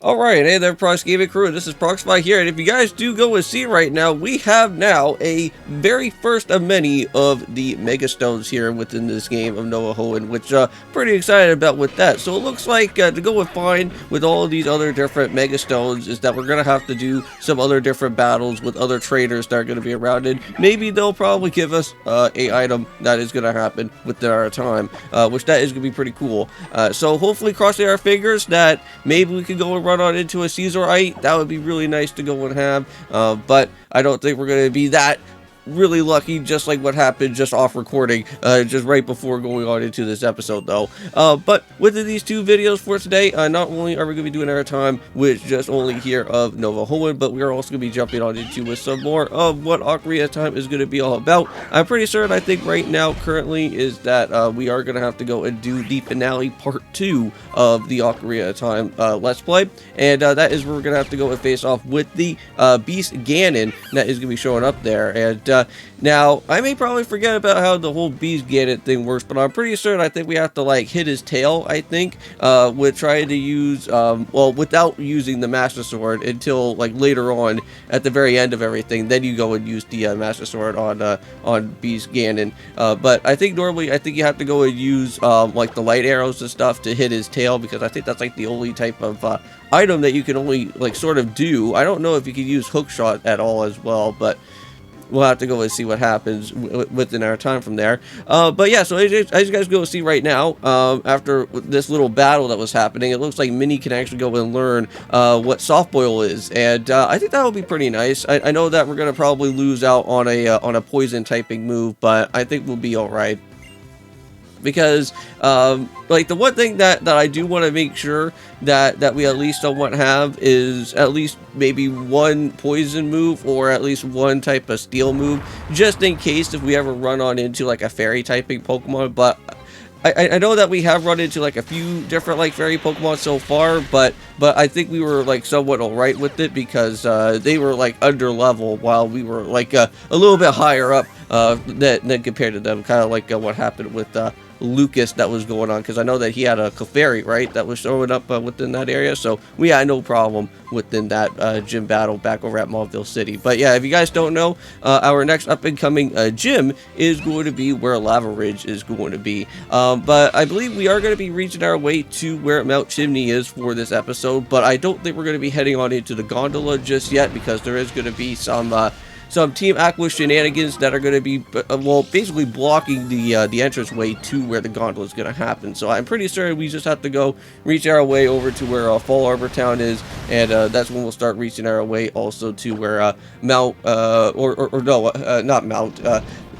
Alright, hey there Prox Gaming Crew, this is Proxify here, and if you guys do go and see right now, we have now a very first of many of the Mega Stones here within this game of Nova Hoenn, which pretty excited about with that. So it looks like to go and find with all of these other different Mega Stones is that we're going to have to do some other different battles with other traders that are going to be around, and maybe they'll probably give us a item that is going to happen within our time, which that is going to be pretty cool. So hopefully crossing our fingers that maybe we can go and run on into a Caesarite. That would be really nice to go and have, but I don't think we're going to be that really lucky, just like what happened just off recording, just right before going on into this episode though. But within these two videos for today, not only are we going to be doing our time with just only here of Nova Hoenn, but we are also going to be jumping on into with some more of what Ocarina of Time is going to be all about. I'm pretty certain, I think right now currently is that we are going to have to go and do the finale part 2 of the Ocarina of Time Let's Play, and that is where we're going to have to go and face off with the Beast Ganon that is going to be showing up there. And now, I may probably forget about how the whole Beast Ganon thing works, but I'm pretty certain I think we have to, like, hit his tail, I think, with trying to use, well, without using the Master Sword until, like, later on, at the very end of everything, then you go and use the Master Sword on Beast Ganon. But I think normally, I think you have to go and use, like, the light arrows and stuff to hit his tail, because I think that's, like, the only type of item that you can only, like, sort of do. I don't know if you can use Hookshot at all as well, but we'll have to go and see what happens within our time from there. But yeah, so as you guys go see right now, after this little battle that was happening, it looks like Minnie can actually go and learn what Soft Boil is, and I think that will be pretty nice. I know that we're going to probably lose out on a poison typing move, but I think we'll be alright. Because, like, the one thing that I do want to make sure that we at least somewhat have is at least maybe one poison move or at least one type of steel move, just in case if we ever run on into, like, a fairy typing Pokemon. But I know that we have run into, like, a few different, like, fairy Pokemon so far, but I think we were, like, somewhat alright with it, because they were, like, under level while we were, like, a little bit higher up than compared to them, kind of like what happened with Lucas that was going on, because I know that he had a Clefairy, right, that was showing up within that area, so we had no problem within that gym battle back over at Mauville City. But yeah, if you guys don't know, our next up-and-coming gym is going to be where Lava Ridge is going to be. But I believe we are going to be reaching our way to where Mount Chimney is for this episode, but I don't think we're going to be heading on into the gondola just yet, because there is going to be some Team Aqua shenanigans that are going to be, well, basically blocking the entranceway to where the gondola is going to happen. So I'm pretty certain we just have to go reach our way over to where Fall Arbor Town is, and that's when we'll start reaching our way also to where Mount, not Mount,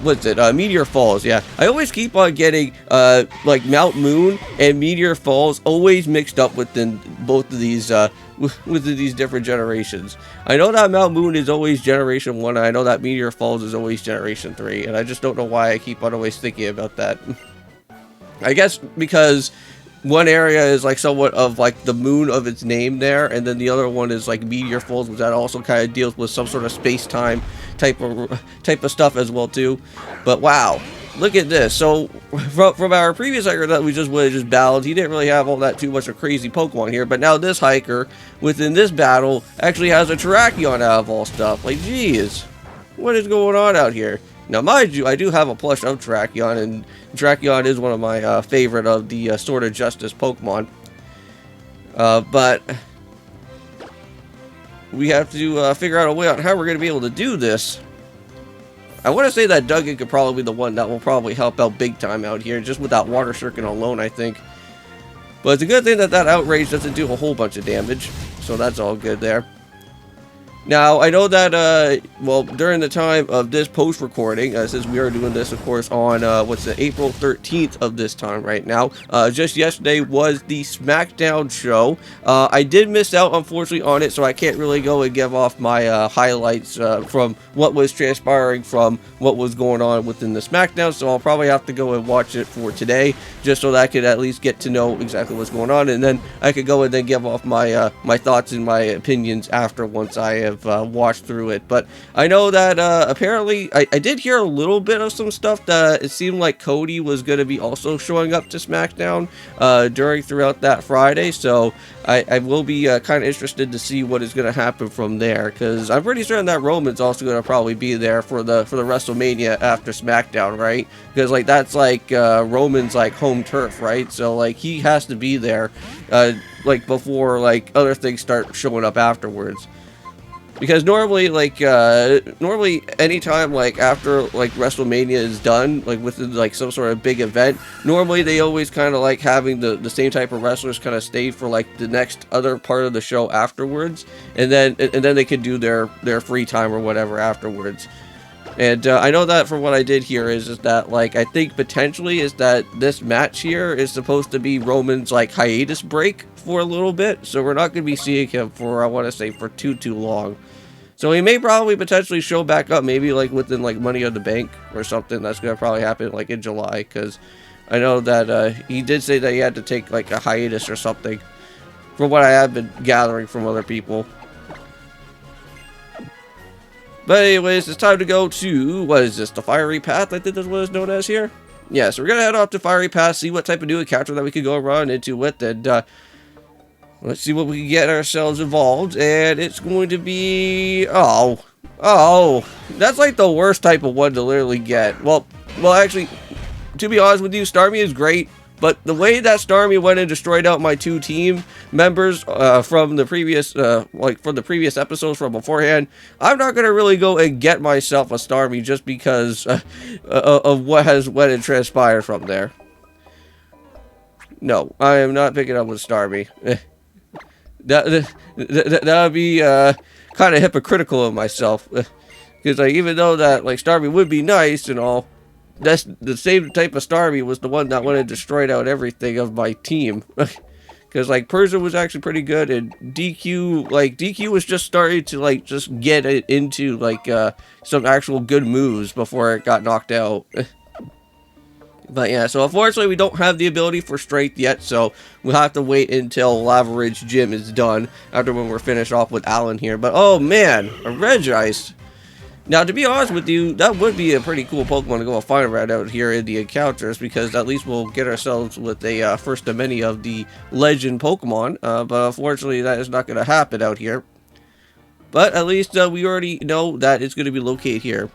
what's it, Meteor Falls. Yeah, I always keep on getting like Mount Moon and Meteor Falls always mixed up within both of these within these different generations. I know that Mount Moon is always Generation 1, and I know that Meteor Falls is always Generation 3, and I just don't know why I keep on always thinking about that. I guess because one area is like somewhat of like the moon of its name there, and then the other one is like Meteor Falls, which that also kind of deals with some sort of space-time type of stuff as well too. But wow, look at this. So from our previous hiker that we just battled, he didn't really have all that too much of crazy Pokemon here, but now this hiker within this battle actually has a Terrakion out of all stuff. Like, geez, what is going on out here? Now, mind you, I do have a plush of Terrakion, and Terrakion is one of my favorite of the Sword of Justice Pokemon. But we have to figure out a way on how we're going to be able to do this. I want to say that Duggan could probably be the one that will probably help out big time out here, just with that Water Circuit alone, I think. But it's a good thing that that Outrage doesn't do a whole bunch of damage, so that's all good there. Now, I know that, well, during the time of this post-recording, since we are doing this, of course, on, April 13th of this time right now, just yesterday was the SmackDown show. I did miss out, unfortunately, on it, so I can't really go and give off my highlights from what was transpiring from what was going on within the SmackDown, so I'll probably have to go and watch it for today, just so that I could at least get to know exactly what's going on, and then I could go and then give off my my thoughts and my opinions after once I have of watch through it. But I know that apparently I did hear a little bit of some stuff that it seemed like Cody was going to be also showing up to SmackDown throughout that Friday. So I will be kind of interested to see what is going to happen from there, because I'm pretty certain that Roman's also going to probably be there for the WrestleMania after SmackDown, right? Because like that's like Roman's like home turf, right? So like he has to be there like before like other things start showing up afterwards. Because normally, like, anytime, like, after, like, WrestleMania is done, like, within, like, some sort of big event, normally they always kind of like having the same type of wrestlers kind of stay for, like, the next other part of the show afterwards, and then they could do their free time or whatever afterwards. And I know that from what I did hear is that, like, I think potentially is that this match here is supposed to be Roman's, like, hiatus break for a little bit. So we're not going to be seeing him for, I want to say, for too long. So he may probably potentially show back up, maybe, like, within, like, Money in the Bank or something. That's going to probably happen, like, in July. Because I know that he did say that he had to take, like, a hiatus or something. From what I have been gathering from other people. But anyways, it's time to go to, what is this, the Fiery Path, I think that's what it's known as here? Yeah, so we're going to head off to Fiery Path, see what type of new encounter that we could go run into with, and let's see what we can get ourselves involved, and it's going to be, oh, that's like the worst type of one to literally get. Well, actually, to be honest with you, Starmie is great. But the way that Starmie went and destroyed out my 2 team members from the previous, from the previous episodes from beforehand, I'm not gonna really go and get myself a Starmie just because of what has went and transpired from there. No, I am not picking up with Starmie. that would be kind of hypocritical of myself, because like even though that like Starmie would be nice and all. That's the same type of Starmie was the one that went and destroyed out everything of my team. Because, like, Persia was actually pretty good, and DQ was just starting to, like, just get it into, like, some actual good moves before it got knocked out. But, yeah, so unfortunately, we don't have the ability for Strength yet, so we'll have to wait until Lava Ridge Gym is done, after when we're finished off with Alan here. But, oh, man, a Regice. Now, to be honest with you, that would be a pretty cool Pokemon to go find right out here in the encounters, because at least we'll get ourselves with a first of many of the legend Pokemon, but unfortunately that is not going to happen out here. But at least we already know that it's going to be located here.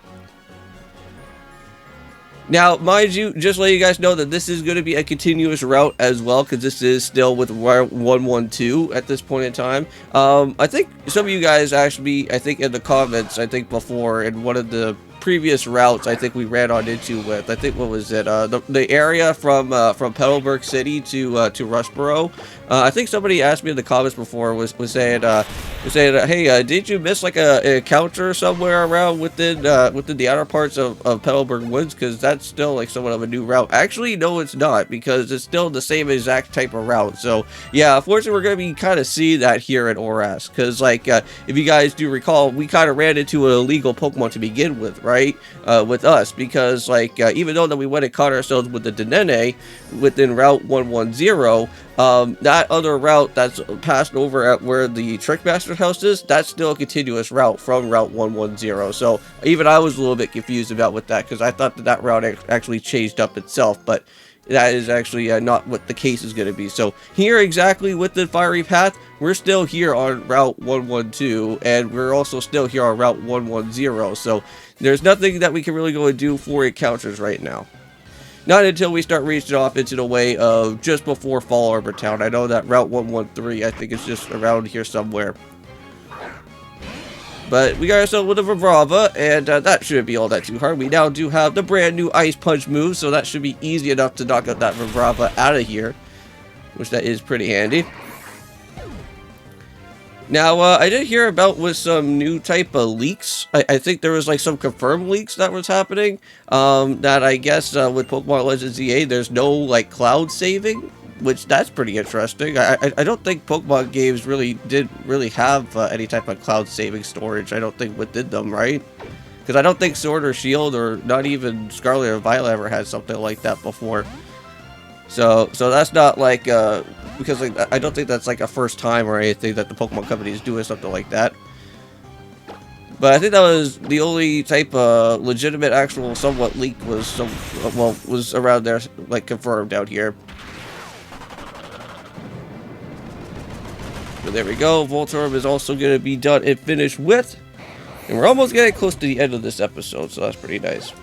Now, mind you, just let you guys know that this is going to be a continuous route as well, because this is still with Route 112 at this point in time. I think some of you guys actually, I think in the comments, I think before, in one of the previous routes I think we ran on into with, I think, what was it, the area from Petalburg City to Rushboro. I think somebody asked me in the comments before, was saying, hey, did you miss like a encounter somewhere around within the outer parts of Petalburg Woods? Because that's still like somewhat of a new route. Actually, no, it's not, because it's still the same exact type of route. So yeah, unfortunately, we're gonna be kind of seeing that here at Oras, because like if you guys do recall, we kind of ran into an illegal Pokemon to begin with, right? With us, because like even though that we went and caught ourselves with the Denene within Route 110. That other route that's passed over at where the Trickmaster's house is, that's still a continuous route from Route 110. So even I was a little bit confused about with that, because I thought that route actually changed up itself, but that is actually not what the case is going to be. So here exactly with the Fiery Path, we're still here on Route 112, and we're also still here on Route 110. So there's nothing that we can really go and do for encounters right now. Not until we start reaching off into the way of just before Fall Arbor Town. I know that Route 113, I think it's just around here somewhere. But we got ourselves with a Vibrava, and that shouldn't be all that too hard. We now do have the brand new Ice Punch move, so that should be easy enough to knock out that Vibrava out of here. Which that is pretty handy. Now, I did hear about with some new type of leaks. I think there was like some confirmed leaks that was happening. That I guess with Pokemon Legends EA, there's no like cloud saving, which that's pretty interesting. I don't think Pokemon games did have any type of cloud saving storage. I don't think within them, right? Because I don't think Sword or Shield or not even Scarlet or Violet ever had something like that before. So that's not like because like I don't think that's like a first time or anything that the Pokemon Company is doing something like that. But I think that was the only type of legitimate, actual, somewhat leaked was was around there, like confirmed out here. But there we go. Voltorb is also going to be done and finished with. And we're almost getting close to the end of this episode, so that's pretty nice.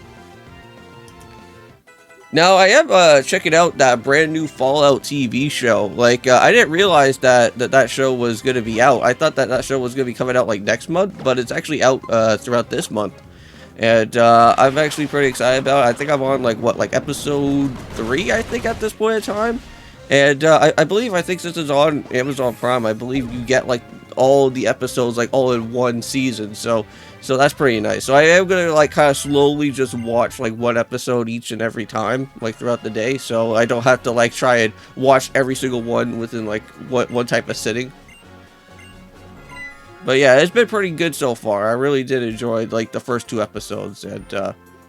Now, I am checking out that brand new Fallout TV show. Like, I didn't realize that show was going to be out. I thought that show was going to be coming out, like, next month, but it's actually out throughout this month. And I'm actually pretty excited about it. I think I'm on, like, what, like, episode 3, I think, at this point in time. And I think since it's on Amazon Prime, I believe you get, like, all the episodes, like, all in one season. So that's pretty nice. So I am gonna, like, kind of slowly just watch, like, one episode each and every time, like, throughout the day, so I don't have to, like, try and watch every single one within, like, one type of sitting. But yeah, it's been pretty good so far. I really did enjoy, like, the first 2 episodes, and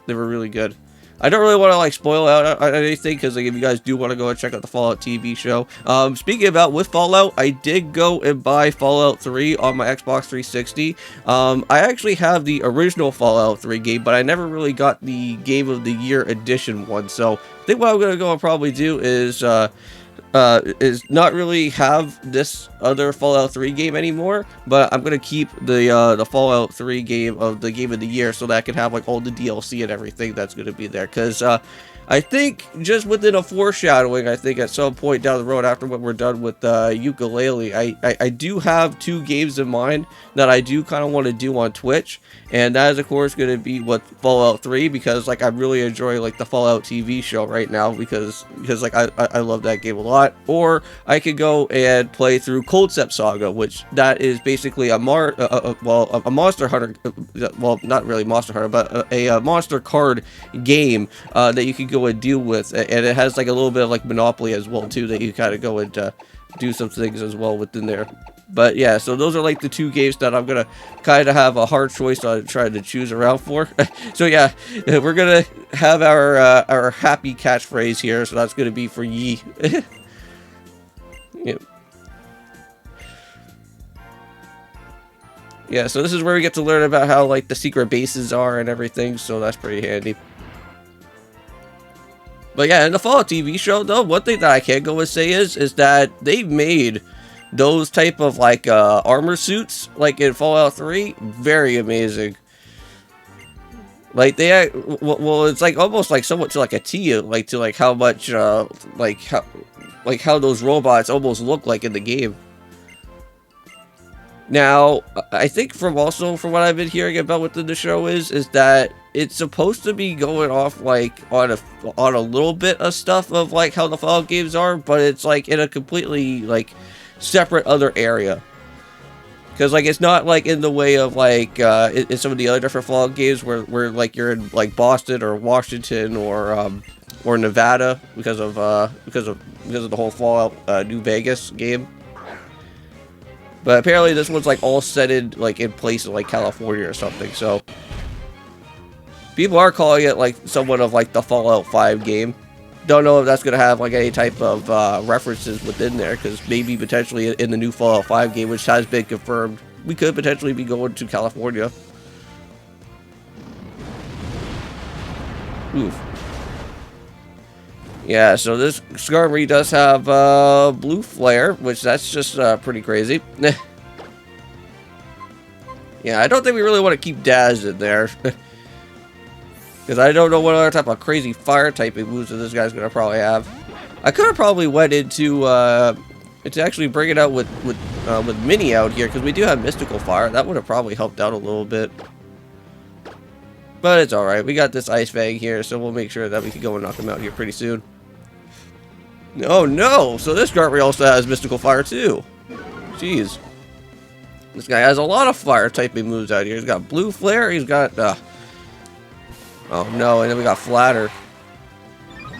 they were really good. I don't really want to, like, spoil out anything, because, like, if you guys do want to go and check out the Fallout TV show. Speaking about with Fallout, I did go and buy Fallout 3 on my Xbox 360. I actually have the original Fallout 3 game, but I never really got the Game of the Year edition one. So I think what I'm going to go and probably do is not really have this other Fallout 3 game anymore, but I'm gonna keep the Fallout 3 game of the Game of the Year so that I can have, like, all the DLC and everything that's gonna be there. Because I think just within a foreshadowing, I think at some point down the road after when we're done with Ukulele, I do have 2 games in mind that I do kind of want to do on Twitch, and that is of course going to be with Fallout 3, because, like, I really enjoy, like, the Fallout TV show right now, because like I love that game a lot. Or I could go and play through Concept Saga, which that is basically a Monster Hunter, well, not really Monster Hunter, but a Monster card game that you can go and deal with, and it has, like, a little bit of, like, Monopoly as well too, that you kind of go and do some things as well within there. But yeah, so those are, like, the 2 games that I'm gonna kind of have a hard choice on trying to choose around for. So yeah, we're gonna have our happy catchphrase here, so that's gonna be for Yi. Yep. Yeah, so this is where we get to learn about how, like, the secret bases are and everything, so that's pretty handy. But yeah, in the Fallout TV show, though, one thing that I can go and say is that they made those type of, like, armor suits, like in Fallout 3, very amazing. Like, they, well, it's, like, almost, like, somewhat to, like, a T, like, to, like, how much, how those robots almost look like in the game. Now, I think from what I've been hearing about within the show is that it's supposed to be going off, like, on a little bit of stuff of, like, how the Fallout games are, but it's, like, in a completely, like, separate other area. Because, like, it's not, like, in the way of, like, in some of the other different Fallout games where like, you're in, like, Boston or Washington or Nevada because of the whole Fallout New Vegas game. But apparently this one's, like, all set in, like, in place of, like, California or something, so people are calling it, like, somewhat of, like, the Fallout 5 game. Don't know if that's going to have, like, any type of references within there, because maybe potentially in the new Fallout 5 game, which has been confirmed, we could potentially be going to California. Oof. Yeah, so this Starmie does have blue flare, which that's just pretty crazy. Yeah, I don't think we really want to keep Daz in there. Because I don't know what other type of crazy fire typing moves that this guy's going to probably have. I could have probably went into actually bring it out with Mini out here, because we do have Mystical Fire. That would have probably helped out a little bit. But it's alright. We got this Ice Fang here, so we'll make sure that we can go and knock him out here pretty soon. Oh no! So this Gartry also has Mystical Fire too. Jeez. This guy has a lot of fire typing moves out here. He's got Blue Flare, he's got oh no, and then we got Flatter.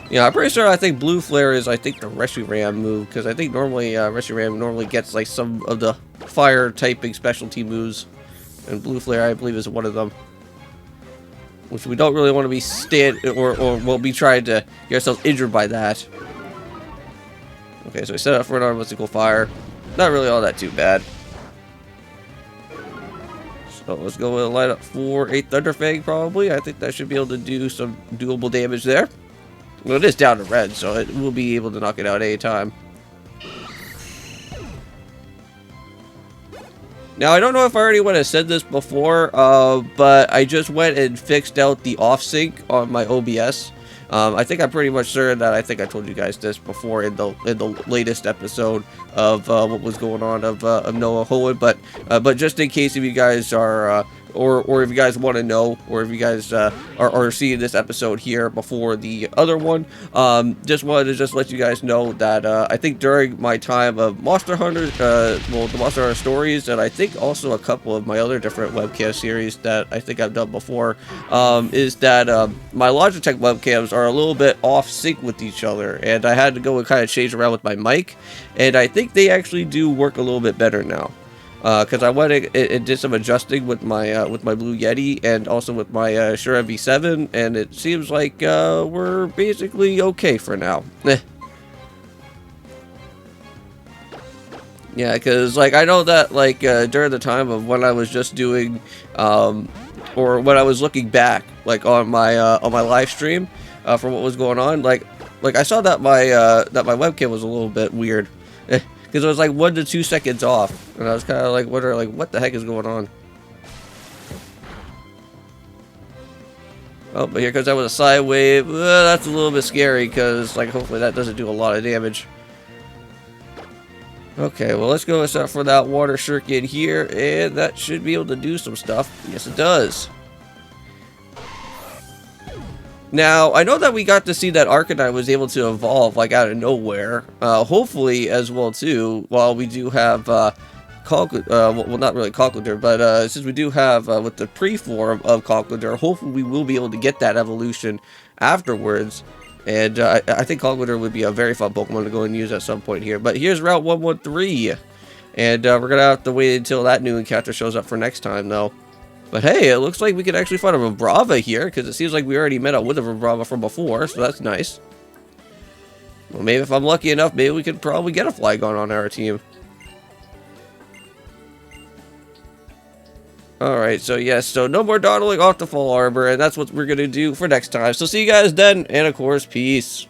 Yeah, I'm pretty sure I think Blue Flare is, I think, the Reshiram move, because I think normally Reshiram normally gets, like, some of the fire typing specialty moves. And Blue Flare, I believe, is one of them. Which we don't really want to be or we'll be trying to get ourselves injured by that. Okay, so we set up for an Mystical Fire. Not really all that too bad. So let's go and light up for a Thunderfang probably. I think that should be able to do some doable damage there. Well, it is down to red, so it will be able to knock it out anytime. Now, I don't know if I already went and said this before, but I just went and fixed out the off-sync on my OBS. I think I'm pretty much certain that I think I told you guys this before in the latest episode of what was going on of Nova Hoenn, but just in case if you guys are or if you guys want to know, or if you guys are seeing this episode here before the other one, just wanted to let you guys know that I think during my time of Monster Hunters, well, the Monster Hunter stories, and I think also a couple of my other different webcam series that I think I've done before, is that my Logitech webcams are a little bit off sync with each other, and I had to go and kind of change around with my mic, and I think they actually do work a little bit better now. Because I went and did some adjusting with my Blue Yeti and also with my Shure MV7, and it seems like we're basically okay for now. Yeah, because like I know that like during the time of when I was just doing, or when I was looking back like on my live stream for what was going on, like I saw that my webcam was a little bit weird. Because it was like 1 to 2 seconds off, and I was kind of like wondering, like, what the heck is going on? Oh, but here comes that with a side wave. That's a little bit scary, because like hopefully that doesn't do a lot of damage. Okay, well let's go and start for that water circuit here, and that should be able to do some stuff. Yes, it does. Now, I know that we got to see that Arcanine was able to evolve, like, out of nowhere. Hopefully, as well, too, while we do have, well, not really Conkeldurr, but, since we do have, with the pre-form of Conkeldurr, hopefully we will be able to get that evolution afterwards. And, I think Conkeldurr would be a very fun Pokemon to go and use at some point here. But here's Route 113. And, we're gonna have to wait until that new encounter shows up for next time, though. But hey, it looks like we could actually find a Vibrava here, because it seems like we already met up with a Vibrava from before, so that's nice. Well, maybe if I'm lucky enough, maybe we could probably get a Flygon on our team. Alright, so yes, so no more dawdling off the full arbor, and that's what we're going to do for next time. So see you guys then, and of course, peace.